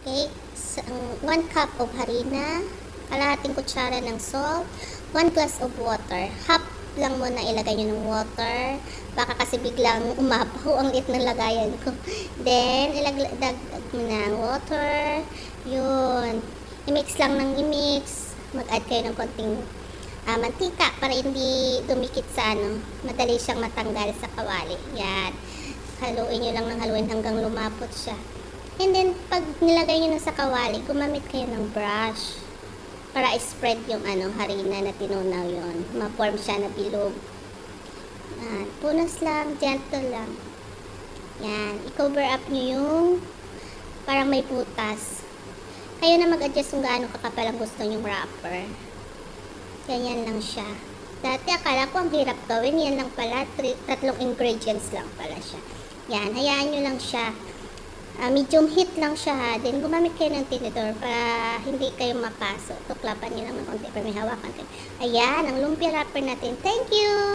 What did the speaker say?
Okay, 1 cup of harina, kalahating kutsara ng salt, 1 glass of water. Half lang muna ilagay nyo ng water. Baka kasi biglang umapaw ang liit ng lagayan ko. Then, ilagdag mo ng water. Yun. I-mix lang ng i-mix. Mag-add kayo ng konting mantika para hindi dumikit sa madali siyang matanggal sa kawali. Yan. Haluin nyo lang ng haluin hanggang lumapot siya. And then, pag nilagay nyo na sa kawali, gumamit kayo ng brush para spread yung harina na tinunaw yun. Ma-form siya na bilog. Yan. Punas lang, gentle lang. Yan. I-cover up nyo yung parang may butas. Kayo na mag-adjust kung gaano kakapal ang gusto nyong wrapper. Ganyan lang siya. Dati akala ko ang hirap gawin. Yan lang pala. 3 ingredients lang pala siya. Yan. Hayaan nyo lang siya. Medium heat lang siya ha. Then gumamit kayo ng tinidor para hindi kayo mapaso. Tuklapan nyo lang ng konti para may hawakan kayo. Ayan, ang lumpia wrapper natin. Thank you!